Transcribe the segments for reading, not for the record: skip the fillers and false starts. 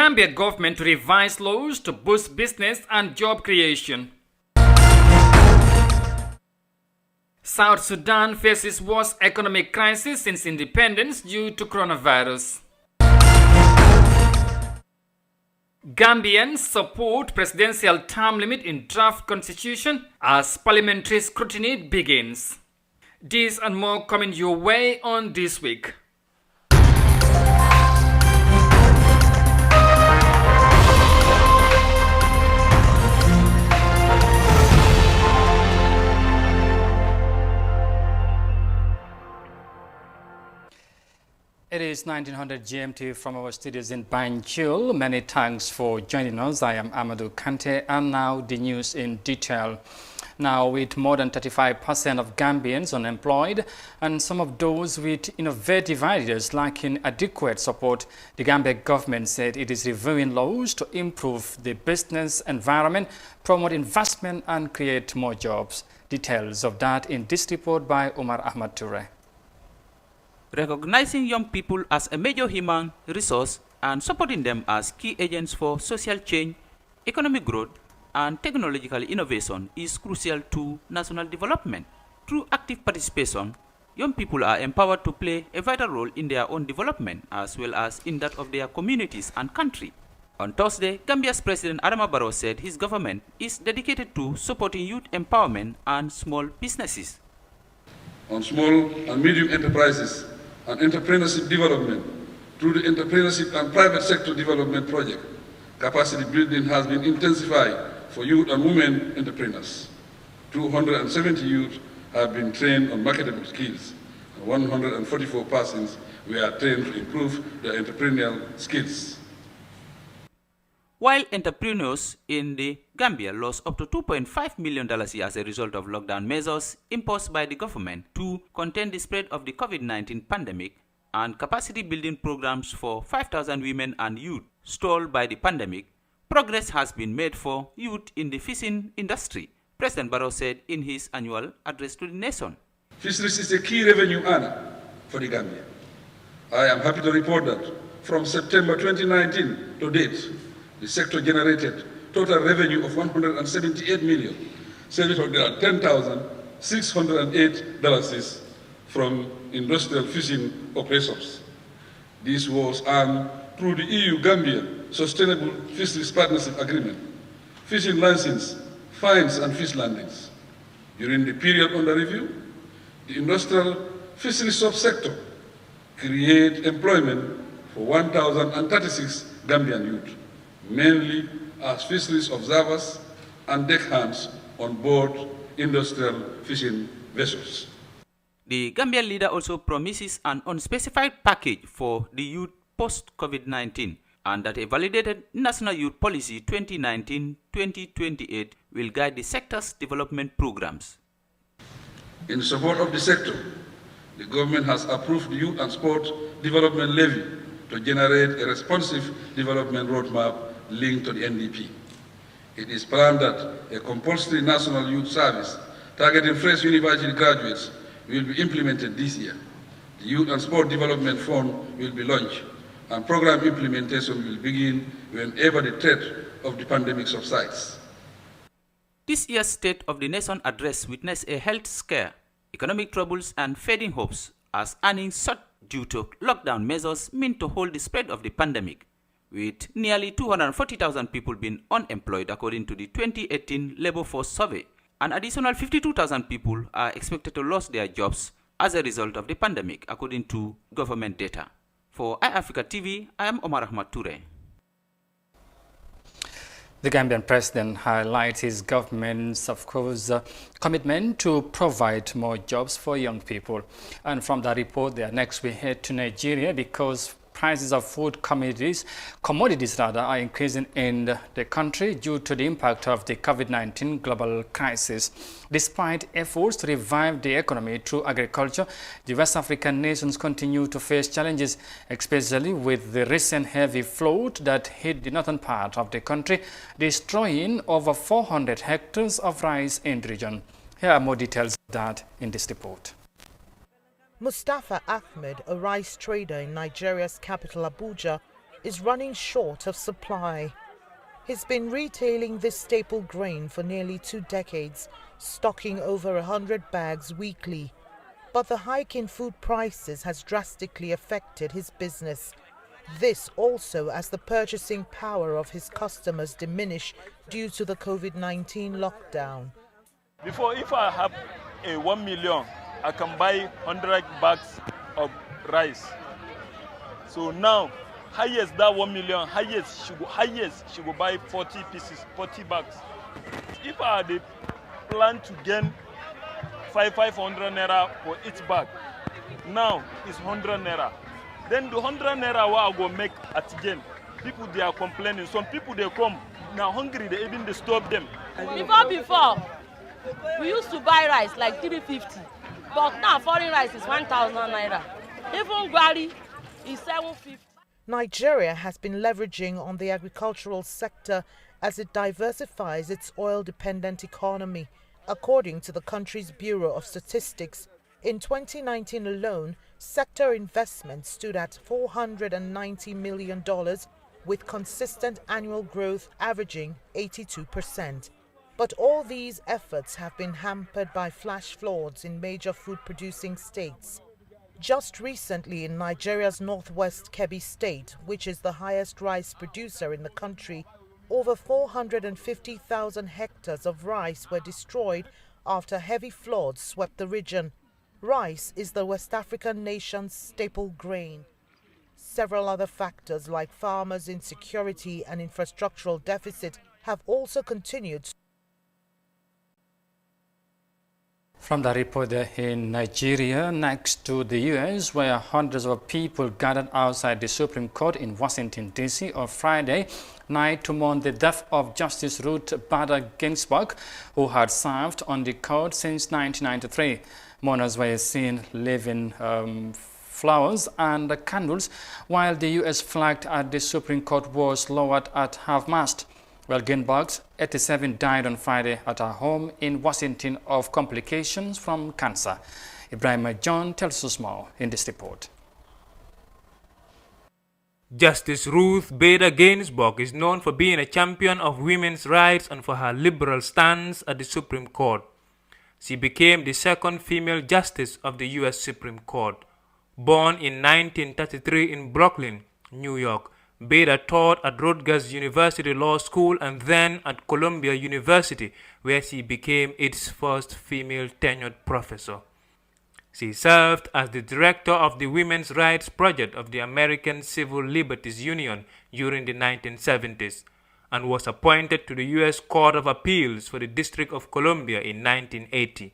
Gambia government to revise laws to boost business and job creation. South Sudan faces worst economic crisis since independence due to coronavirus. Gambians support presidential term limit in draft constitution as parliamentary scrutiny begins. This and more coming your way on This Week. It is 1900 GMT from our studios in Banjul. Many thanks for joining us. I am Amadou Kante, and now the news in detail. Now, with more than 35% of Gambians unemployed and some of those with innovative ideas lacking adequate support, the Gambia government said it is reviewing laws to improve the business environment, promote investment and create more jobs. Details of that in this report by Omar Ahmad Toure. Recognizing young people as a major human resource and supporting them as key agents for social change, economic growth, and technological innovation is crucial to national development. Through active participation, young people are empowered to play a vital role in their own development as well as in that of their communities and country. On Thursday, Gambia's President Adama Barrow said his government is dedicated to supporting youth empowerment and small businesses. On small and medium enterprises and entrepreneurship development through the Entrepreneurship and Private Sector Development Project, capacity building has been intensified for youth and women entrepreneurs. 270 youth have been trained on marketable skills, and 144 persons were trained to improve their entrepreneurial skills. While entrepreneurs in the Gambia lost up to $2.5 million as a result of lockdown measures imposed by the government to contain the spread of the COVID-19 pandemic and capacity building programs for 5,000 women and youth stalled by the pandemic, progress has been made for youth in the fishing industry, President Barrow said in his annual address to the nation. Fisheries is a key revenue earner for the Gambia. I am happy to report that from September 2019 to date, the sector generated total revenue of $178,710,608 from industrial fishing operations. This was earned through the EU-Gambia Sustainable Fisheries Partnership Agreement, fishing license, fines and fish landings. During the period under review, the industrial fisheries subsector created employment for 1,036 Gambian youth, mainly as fisheries observers and deckhands on board industrial fishing vessels. The Gambian leader also promises an unspecified package for the youth post-COVID-19 and that a validated National Youth Policy 2019-2028 will guide the sector's development programs. In support of the sector, the government has approved the Youth and Sport Development Levy to generate a responsive development roadmap linked to the NDP. It is planned that a compulsory national youth service targeting fresh university graduates will be implemented this year. The Youth and Sport Development Fund will be launched, and program implementation will begin whenever the threat of the pandemic subsides. This year's State of the Nation address witnessed a health scare, economic troubles, and fading hopes as earnings shot due to lockdown measures meant to hold the spread of the pandemic, with nearly 240,000 people being unemployed according to the 2018 Labour Force Survey. An additional 52,000 people are expected to lose their jobs as a result of the pandemic, according to government data. For iAfrica TV, I am Omar Ahmad Toure. The Gambian president highlights his government's, commitment to provide more jobs for young people. And from that report, next we head to Nigeria because prices of food commodities are increasing in the country due to the impact of the COVID-19 global crisis. Despite efforts to revive the economy through agriculture, the West African nations continue to face challenges, especially with the recent heavy flood that hit the northern part of the country, destroying over 400 hectares of rice in the region. Here are more details of that in this report. Mustafa Ahmed, a rice trader in Nigeria's capital Abuja, is running short of supply. He's been retailing this staple grain for nearly 2 decades, stocking over 100 bags weekly. But the hike in food prices has drastically affected his business. This also as the purchasing power of his customers diminish due to the COVID-19 lockdown. Before, if I have a 1 million, I can buy 100 bags of rice. So now, highest that 1 million, highest she will buy 40 pieces, 40 bags. If I had a plan to gain 500 naira for each bag, now it's 100 naira. Then the 100 naira what I go make at again. People they are complaining. Some people they come now hungry, they even disturb them. Before, we used to buy rice like 350, but now foreign rice is 1,000 naira. Even Gwari is 750. Nigeria has been leveraging on the agricultural sector as it diversifies its oil-dependent economy. According to the country's Bureau of Statistics, in 2019 alone, sector investment stood at $490 million, with consistent annual growth averaging 82%. But all these efforts have been hampered by flash floods in major food-producing states. Just recently in Nigeria's northwest Kebbi state, which is the highest rice producer in the country, over 450,000 hectares of rice were destroyed after heavy floods swept the region. Rice is the West African nation's staple grain. Several other factors like farmers' insecurity and infrastructural deficit have also continued. From the report there in Nigeria, next to the U.S., where hundreds of people gathered outside the Supreme Court in Washington, D.C. on Friday night to mourn the death of Justice Ruth Bader Ginsburg, who had served on the court since 1993. Mourners were seen leaving flowers and candles, while the U.S. flag at the Supreme Court was lowered at half-mast. Well, Ginsburg, 87, died on Friday at her home in Washington of complications from cancer. Ibrahim John tells us more in this report. Justice Ruth Bader Ginsburg is known for being a champion of women's rights and for her liberal stance at the Supreme Court. She became the second female justice of the U.S. Supreme Court. Born in 1933 in Brooklyn, New York, Bader taught at Rutgers University Law School and then at Columbia University, where she became its first female tenured professor. She served as the director of the Women's Rights Project of the American Civil Liberties Union during the 1970s and was appointed to the U.S. Court of Appeals for the District of Columbia in 1980.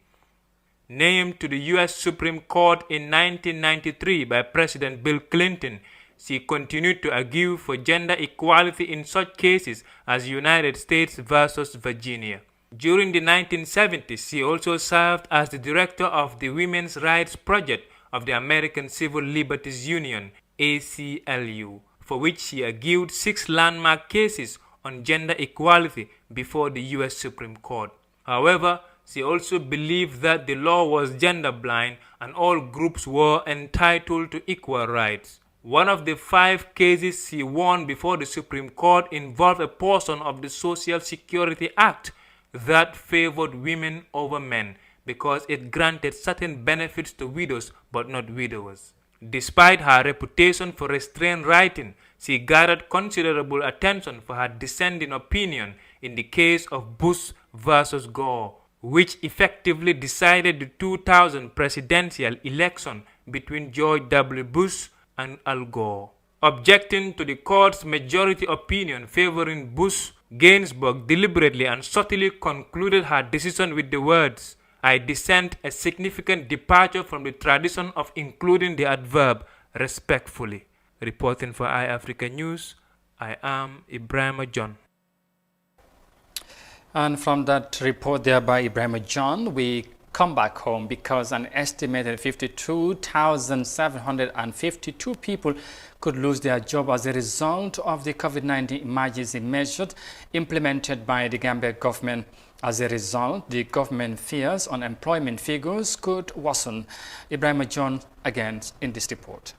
Named to the U.S. Supreme Court in 1993 by President Bill Clinton, she continued to argue for gender equality in such cases as United States versus Virginia. During the 1970s, she also served as the director of the Women's Rights Project of the American Civil Liberties Union, ACLU, for which she argued 6 landmark cases on gender equality before the U.S. Supreme Court. However, she also believed that the law was gender blind and all groups were entitled to equal rights. One of the 5 cases she won before the Supreme Court involved a portion of the Social Security Act that favored women over men because it granted certain benefits to widows but not widowers. Despite her reputation for restrained writing, she gathered considerable attention for her dissenting opinion in the case of Bush versus Gore, which effectively decided the 2000 presidential election between George W. Bush and Al Gore. Objecting to the court's majority opinion favoring Bush, Ginsburg deliberately and subtly concluded her decision with the words, "I dissent, a significant departure from the tradition of including the adverb respectfully." Reporting for iAfrica News, I am Ibrahim John. And from that report there by Ibrahim John, we come back home because an estimated 52,752 people could lose their job as a result of the COVID-19 emergency measures implemented by the Gambia government. As a result, the government fears unemployment figures could worsen. Ibrahim John again in this report.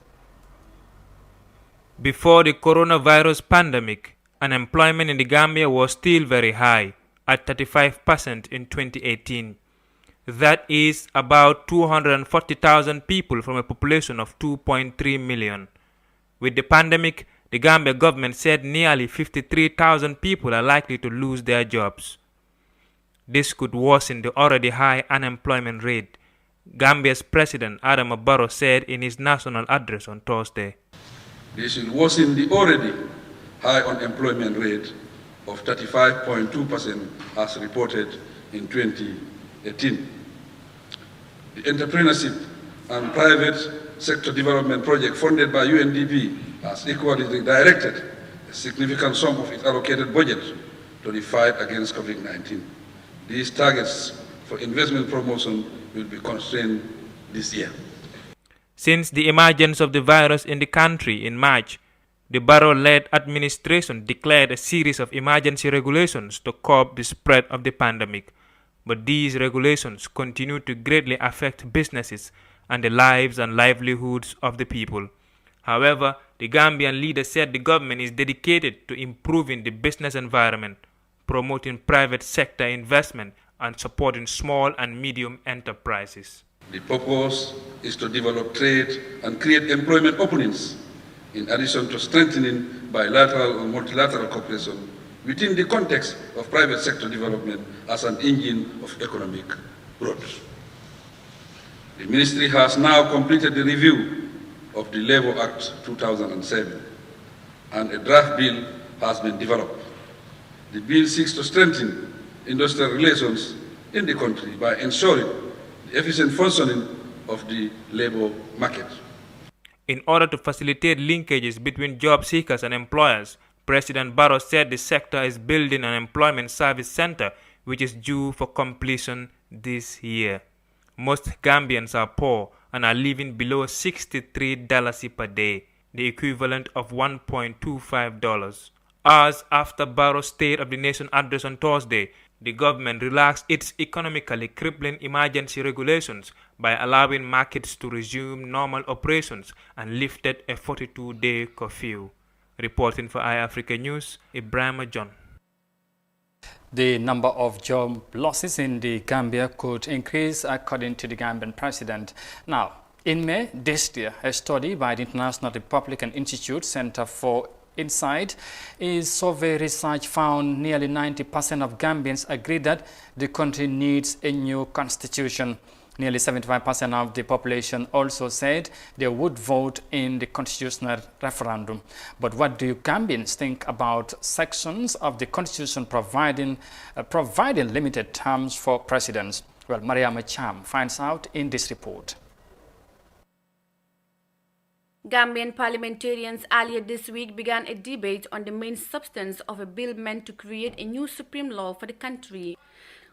Before the coronavirus pandemic, unemployment in the Gambia was still very high, at 35% in 2018. That is about 240,000 people from a population of 2.3 million. With the pandemic, the Gambia government said nearly 53,000 people are likely to lose their jobs. This could worsen the already high unemployment rate, Gambia's President Adama Barrow said in his national address on Thursday. This will worsen the already high unemployment rate of 35.2% as reported in 2018. The entrepreneurship and private sector development project funded by UNDP has equally directed a significant sum of its allocated budget to the fight against COVID-19. These targets for investment promotion will be constrained this year. Since the emergence of the virus in the country in March, the Barrow-led administration declared a series of emergency regulations to curb the spread of the pandemic. But these regulations continue to greatly affect businesses and the lives and livelihoods of the people. However, the Gambian leader said the government is dedicated to improving the business environment, promoting private sector investment, and supporting small and medium enterprises. The purpose is to develop trade and create employment openings, in addition to strengthening bilateral and multilateral cooperation within the context of private sector development as an engine of economic growth. The Ministry has now completed the review of the Labour Act 2007, and a draft bill has been developed. The bill seeks to strengthen industrial relations in the country by ensuring the efficient functioning of the labour market. In order to facilitate linkages between job seekers and employers, President Barrow said the sector is building an employment service center which is due for completion this year. Most Gambians are poor and are living below $63 per day, the equivalent of $1.25. Hours after Barrow's State of the Nation address on Thursday, the government relaxed its economically crippling emergency regulations by allowing markets to resume normal operations and lifted a 42-day curfew. Reporting for iAfrica News, Ibrahim John. The number of job losses in the Gambia could increase according to the Gambian president. Now, in May this year, a study by the International Republican Institute Center for Insight survey research found nearly 90% of Gambians agree that the country needs a new constitution. Nearly 75% of the population also said they would vote in the constitutional referendum. But what do Gambians think about sections of the constitution providing limited terms for presidents? Well, Mariama Cham finds out in this report. Gambian parliamentarians earlier this week began a debate on the main substance of a bill meant to create a new supreme law for the country.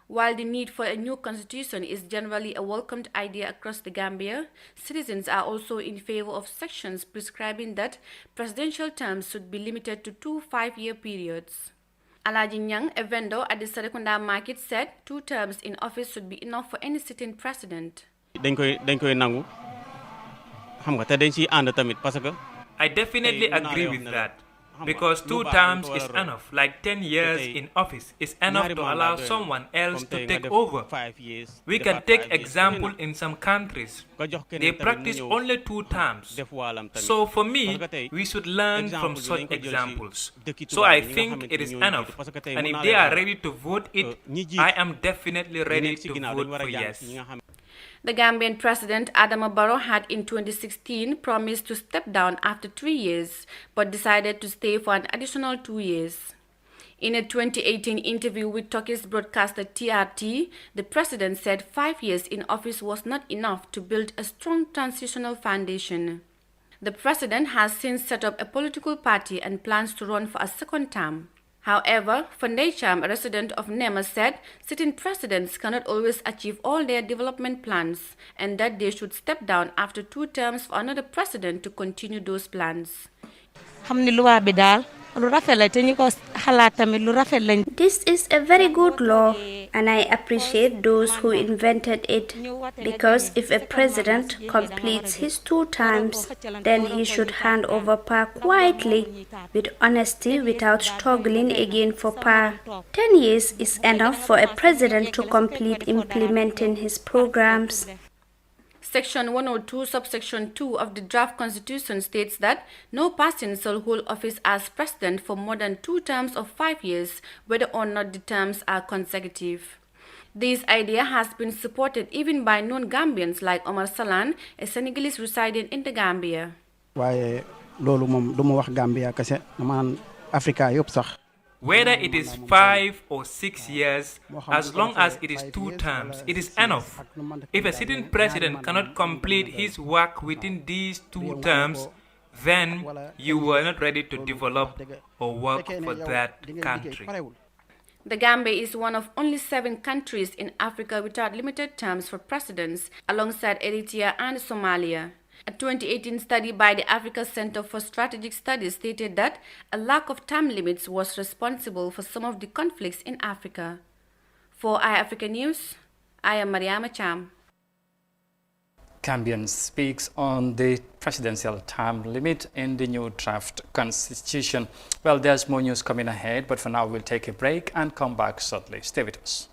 While the need for a new constitution is generally a welcomed idea across the Gambia, citizens are also in favor of sections prescribing that presidential terms should be limited to 2 5-year periods. Alaji Nyang, a vendor at the Serekunda market, said 2 terms in office should be enough for any sitting president. I definitely agree with that, because 2 terms is enough, like 10 years in office is enough to allow someone else to take over. We can take example in some countries. They practice only 2 terms. So for me, we should learn from such examples. So I think it is enough. And if they are ready to vote it, I am definitely ready to vote for yes. The Gambian president, Adama Barrow, had in 2016 promised to step down after 3 years, but decided to stay for an additional 2 years. In a 2018 interview with Turkish broadcaster TRT, the president said 5 years in office was not enough to build a strong transitional foundation. The president has since set up a political party and plans to run for a second term. However, Fandecham, a resident of Nema, said sitting presidents cannot always achieve all their development plans and that they should step down after 2 terms for another president to continue those plans. This is a very good law, and I appreciate those who invented it, because if a president completes his 2 terms, then he should hand over power quietly, with honesty, without struggling again for power. 10 years is enough for a president to complete implementing his programs. Section 102, subsection 2 of the draft constitution states that no person shall hold office as president for more than 2 terms of 5 years, whether or not the terms are consecutive. This idea has been supported even by non-Gambians like Omar Salan, a Senegalese residing in the Gambia. waaye loolu moom du ma wax Gambia kese man Africa yëpp sax. Whether it is 5 or 6 years, as long as it is 2 terms, it is enough. If a sitting president cannot complete his work within these 2 terms, then you were not ready to develop or work for that country. The Gambia is one of only 7 countries in Africa without limited terms for presidents, alongside Eritrea and Somalia. A 2018 study by the Africa Center for Strategic Studies stated that a lack of term limits was responsible for some of the conflicts in Africa. For iAfrica News, I am Mariama Cham. Gambian speaks on the presidential term limit in the new draft constitution. Well, there's more news coming ahead, but for now we'll take a break and come back shortly. Stay with us.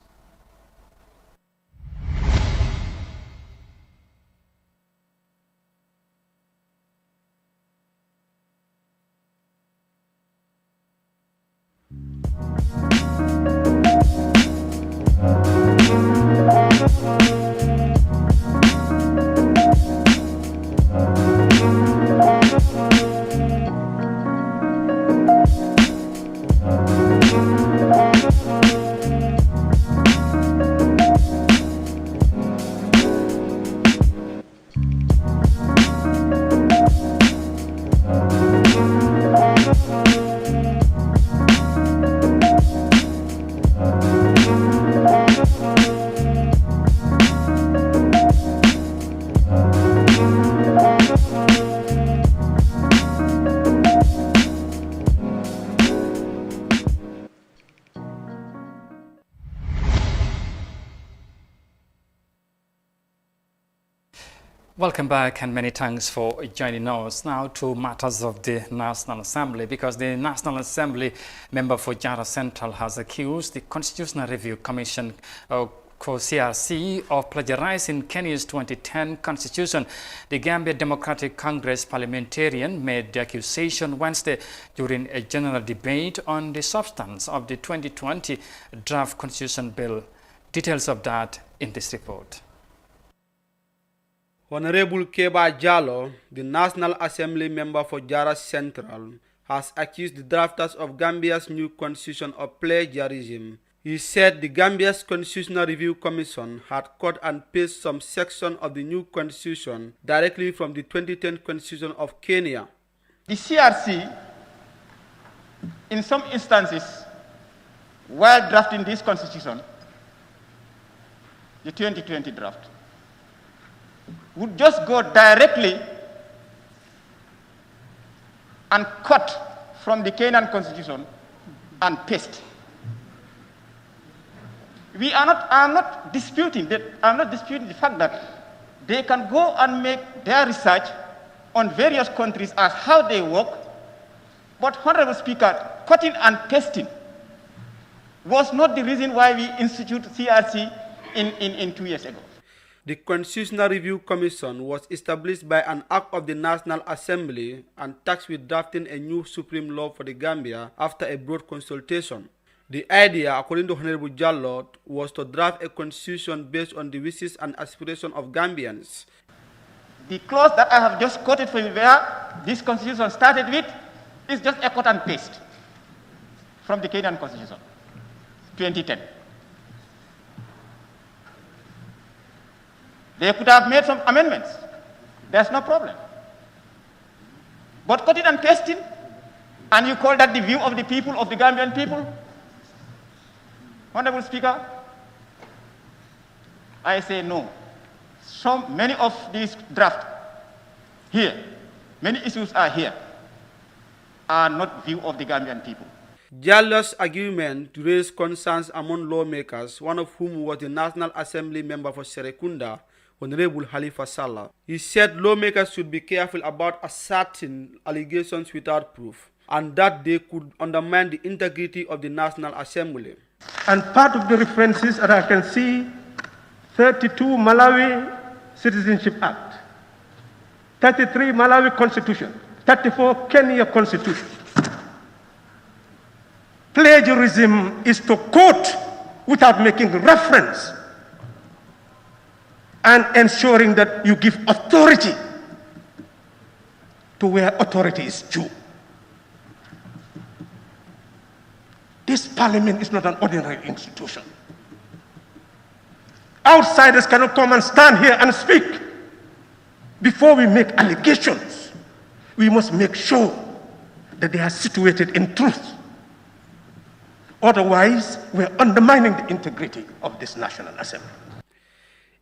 Welcome back and many thanks for joining us. Now to matters of the National Assembly, because the National Assembly member for Jara Central has accused the Constitutional Review Commission CRC of plagiarizing Kenya's 2010 constitution. The Gambia Democratic Congress parliamentarian made the accusation Wednesday during a general debate on the substance of the 2020 draft constitution bill. Details of that in this report. Honorable Keba Jallo, the National Assembly member for Jara Central, has accused the drafters of Gambia's new constitution of plagiarism. He said the Gambia's Constitutional Review Commission had cut and pasted some sections of the new constitution directly from the 2010 constitution of Kenya. The CRC, in some instances, while drafting this constitution, the 2020 draft, would just go directly and cut from the Kenyan constitution and paste. I'm not disputing the fact that they can go and make their research on various countries as how they work, but Honorable Speaker, cutting and pasting was not the reason why we instituted CRC in 2 years ago. The Constitutional Review Commission was established by an act of the National Assembly and tasked with drafting a new supreme law for the Gambia after a broad consultation. The idea, according to Honorable Jallo, was to draft a constitution based on the wishes and aspirations of Gambians. The clause that I have just quoted for you where this constitution started with is just a cut and paste from the Kenyan constitution, 2010. They could have made some amendments. There's no problem. But cutting and pasting, and you call that the view of the people, of the Gambian people? Honorable Speaker, I say no. Many of these drafts here, many issues are here. are not view of the Gambian people. Jallo's argument raised concerns among lawmakers, one of whom was the National Assembly member for Serekunda, Honorable Halifa Sallah. He said lawmakers should be careful about asserting allegations without proof, and that they could undermine the integrity of the National Assembly. And part of the references that I can see, 32 Malawi Citizenship Act, 33 Malawi Constitution, 34 Kenya Constitution. Plagiarism is to quote without making reference and ensuring that you give authority to where authority is due. This parliament is not an ordinary institution. Outsiders cannot come and stand here and speak. Before we make allegations, we must make sure that they are situated in truth. Otherwise, we're undermining the integrity of this National Assembly.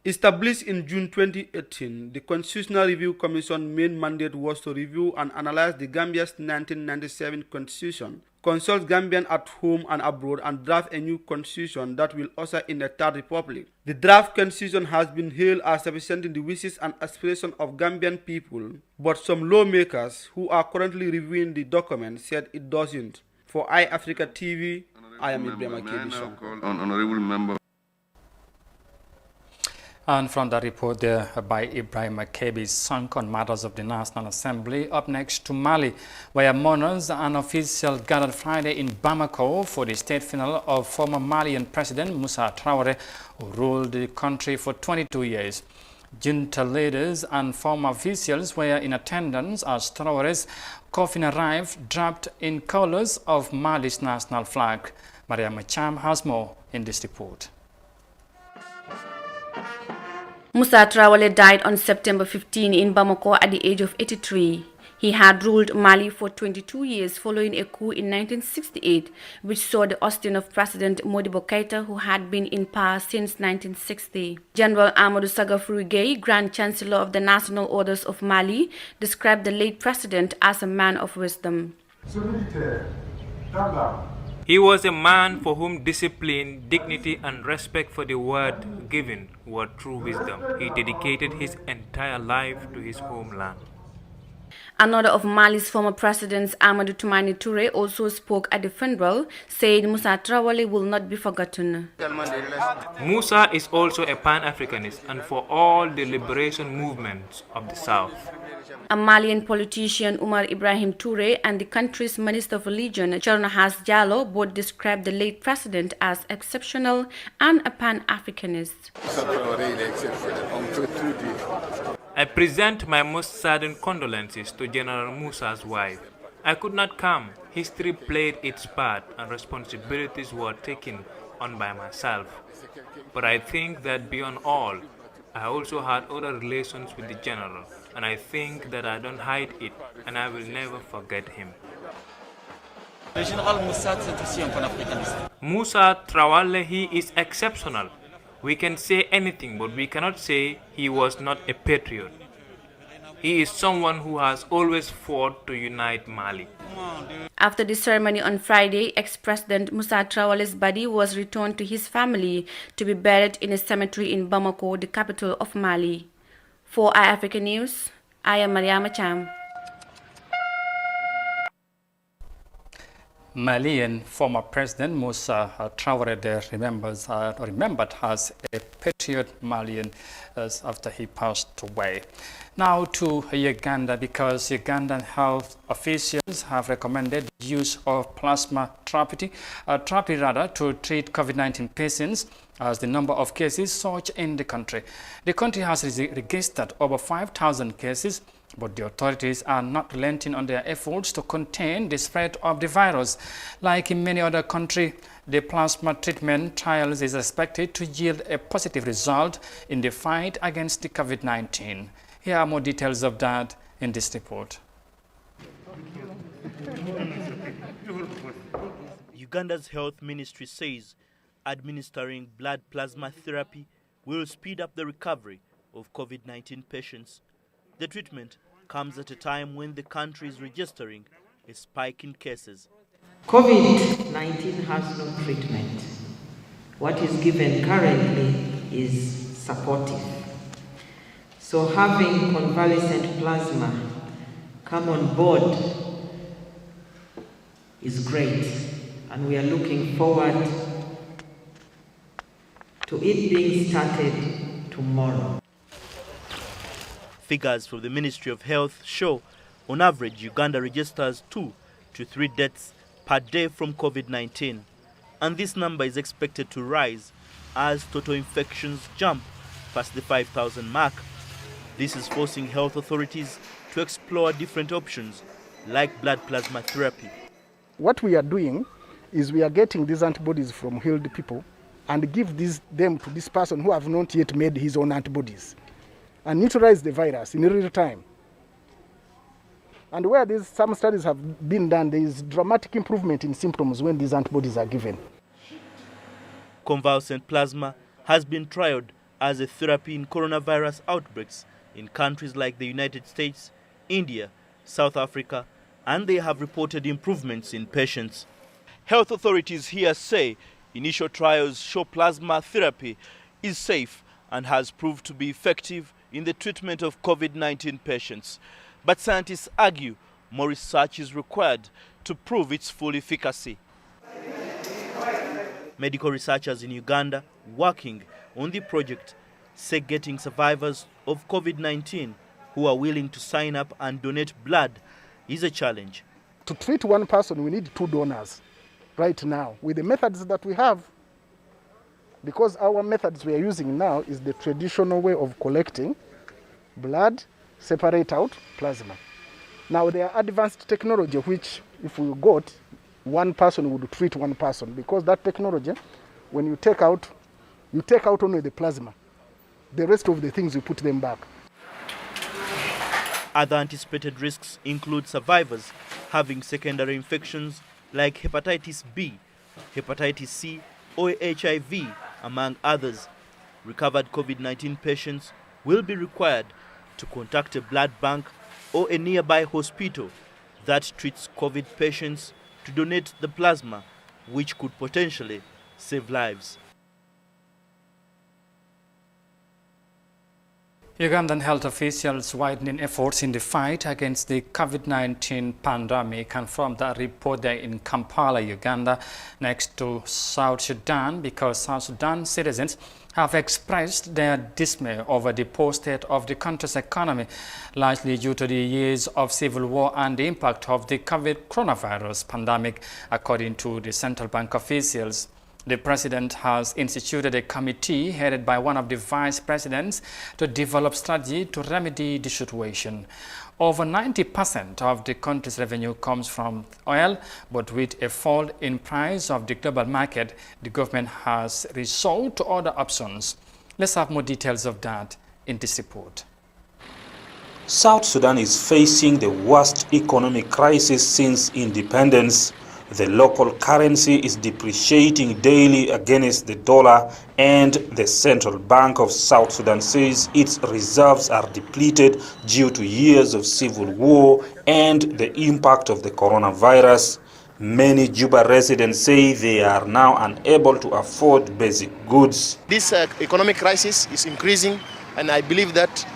Established in June 2018, the Constitutional Review Commission's main mandate was to review and analyze the Gambia's 1997 Constitution, consult Gambians at home and abroad, and draft a new constitution that will usher in a third republic. The draft constitution has been hailed as representing the wishes and aspirations of Gambian people, but some lawmakers who are currently reviewing the document said it doesn't. For iAfrica TV, I am Ibrahim Akebison. Honorable member. And from the report there by Ibrahim Akebi, sunk on matters of the National Assembly. Up next to Mali, where mourners and officials gathered Friday in Bamako for the state funeral of former Malian President Moussa Traoré, who ruled the country for 22 years. Junta leaders and former officials were in attendance as Traoré's coffin arrived, draped in colors of Mali's national flag. Maria Macham has more in this report. Moussa Traoré died on September 15 in Bamako at the age of 83. He had ruled Mali for 22 years following a coup in 1968, which saw the ousting of President Modibo Keïta, who had been in power since 1960. General Amadou Sagafou Gueye, Grand Chancellor of the National Orders of Mali, described the late president as a man of wisdom. He was a man for whom discipline, dignity, and respect for the word given were true wisdom. He dedicated his entire life to his homeland. Another of Mali's former presidents, Amadou Toumani Touré, also spoke at the funeral, saying Moussa Traoré will not be forgotten. Moussa is also a Pan-Africanist and for all the liberation movements of the South. A Malian politician, Umar Ibrahim Touré, and the country's Minister of Religion, Chernahas Diallo, both described the late president as exceptional and a Pan-Africanist. I present my most saddened condolences to General Moussa's wife. I could not come. History played its part and responsibilities were taken on by myself. But I think that beyond all, I also had other relations with the general, and I think that I don't hide it, and I will never forget him. Moussa Traoré, he is exceptional. We can say anything, but we cannot say he was not a patriot. He is someone who has always fought to unite Mali. After the ceremony on Friday, ex-President Moussa Traoré's body was returned to his family to be buried in a cemetery in Bamako, the capital of Mali. For iAfrica News, I am Mariama Cham. Malian former President Moussa Traoré remembered as a patriot Malian after he passed away. Now to Uganda, because Ugandan health officials have recommended the use of plasma therapy to treat COVID-19 patients as the number of cases surge in the country. The country has registered over 5,000 cases, but the authorities are not relenting on their efforts to contain the spread of the virus. Like in many other countries, the plasma treatment trials is expected to yield a positive result in the fight against the COVID-19. Here are more details of that in this report. Uganda's health ministry says administering blood plasma therapy will speed up the recovery of COVID-19 patients. The treatment comes at a time when the country is registering a spike in cases. COVID-19 has no treatment. What is given currently is supportive. So having convalescent plasma come on board is great, and we are looking forward to it being started tomorrow. Figures from the Ministry of Health show, on average, Uganda registers 2 to 3 deaths per day from COVID-19, and this number is expected to rise as total infections jump past the 5,000 mark. This is forcing health authorities to explore different options like blood plasma therapy. What we are doing is we are getting these antibodies from healed people and give them to this person who have not yet made his own antibodies and neutralize the virus in real time. And where some studies have been done, there is dramatic improvement in symptoms when these antibodies are given. Convalescent plasma has been trialed as a therapy in coronavirus outbreaks in countries like the United States, India, South Africa, and they have reported improvements in patients. Health authorities here say initial trials show plasma therapy is safe and has proved to be effective in the treatment of COVID-19 patients. But scientists argue more research is required to prove its full efficacy. Medical researchers in Uganda working on the project say getting survivors of COVID-19 who are willing to sign up and donate blood is a challenge. To treat one person, we need 2 donors right now with the methods that we have, because our methods we are using now is the traditional way of collecting blood, separate out plasma. Now there are advanced technology which if we got, one person would treat one person, because that technology, when you take out only the plasma. The rest of the things you put them back. Other anticipated risks include survivors having secondary infections like hepatitis B, hepatitis C, or HIV, among others. Recovered COVID-19 patients will be required to contact a blood bank or a nearby hospital that treats COVID patients to donate the plasma, which could potentially save lives. Ugandan health officials widening efforts in the fight against the COVID-19 pandemic, and from that report they're in Kampala, Uganda, next to South Sudan, because South Sudan citizens have expressed their dismay over the poor state of the country's economy, largely due to the years of civil war and the impact of the coronavirus pandemic, according to the central bank officials. The president has instituted a committee headed by one of the vice presidents to develop strategy to remedy the situation. Over 90% of the country's revenue comes from oil, but with a fall in price of the global market, the government has resorted to other options. Let's have more details of that in this report. South Sudan is facing the worst economic crisis since independence. The local currency is depreciating daily against the dollar, and the Central Bank of South Sudan says its reserves are depleted due to years of civil war and the impact of the coronavirus. Many Juba residents say they are now unable to afford basic goods. This economic crisis is increasing, and I believe that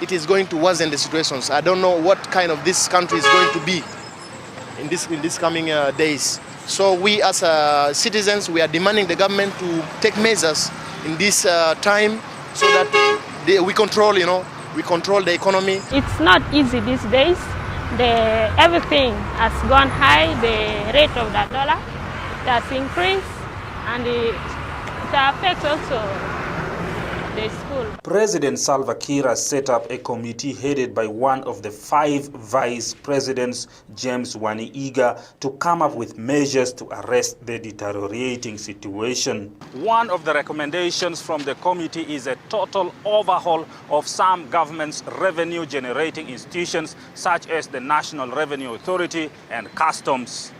it is going to worsen the situations. I don't know what kind of this country is going to be in this coming days. So we as citizens, we are demanding the government to take measures in this time so that we control the economy. It's not easy these days. Everything has gone high. The rate of the dollar has increased, and it affects also the school. President Salva Kiir has set up a committee headed by one of the 5 vice presidents, James Wani-Iga, to come up with measures to arrest the deteriorating situation. One of the recommendations from the committee is a total overhaul of some government's revenue-generating institutions, such as the National Revenue Authority and Customs.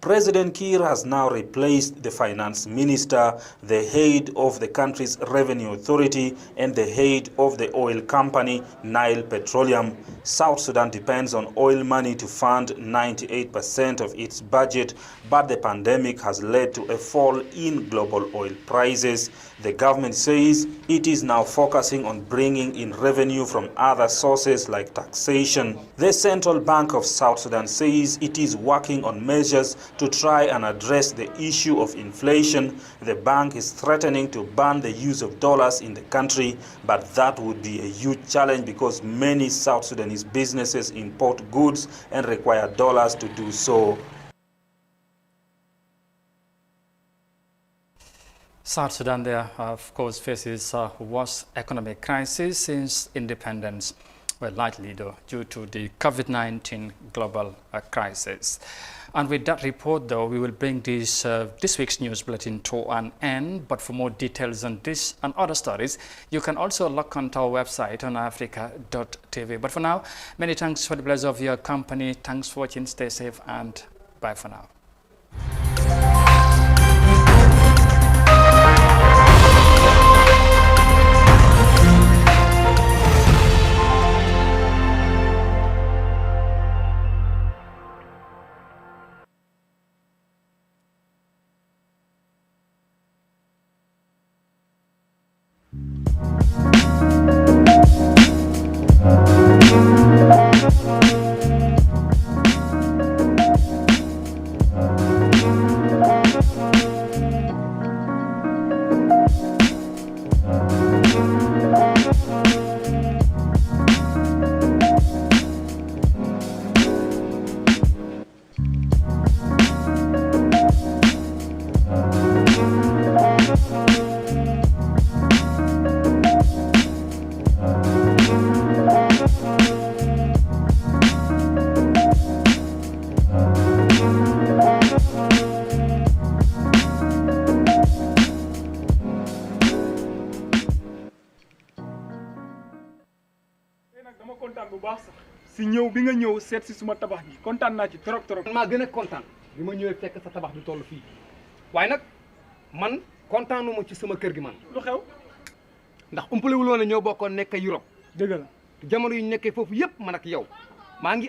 President Kiir has now replaced the finance minister, the head of the country's revenue authority, and the head of the oil company, Nile Petroleum. South Sudan depends on oil money to fund 98% of its budget, but the pandemic has led to a fall in global oil prices. The government says it is now focusing on bringing in revenue from other sources like taxation. The Central Bank of South Sudan says it is working on measures to try and address the issue of inflation. The bank is threatening to ban the use of dollars in the country, but that would be a huge challenge because many South Sudanese businesses import goods and require dollars to do so. South Sudan there, of course, faces a worst economic crisis since independence, well, likely though, due to the COVID-19 global crisis. And with that report, though, we will bring this week's news bulletin to an end. But for more details on this and other stories, you can also log on to our website on africa.tv. But for now, many thanks for the pleasure of your company. Thanks for watching. Stay safe and bye for now. si ñëw bi nga ñëw seet si suma tabax gi kontaan naa ci trop trop. maa gën a kontaan bi ma ñëwee fekk sa tabax bi toll fii waaye nag man kontaanuma ci sama kër gi man. lu xew ndax umpale wul woon ne ñoo bokkoon nekk Europe. dëgg la jamono yu ñu nekkee foofu yëpp man ak yow maa ngi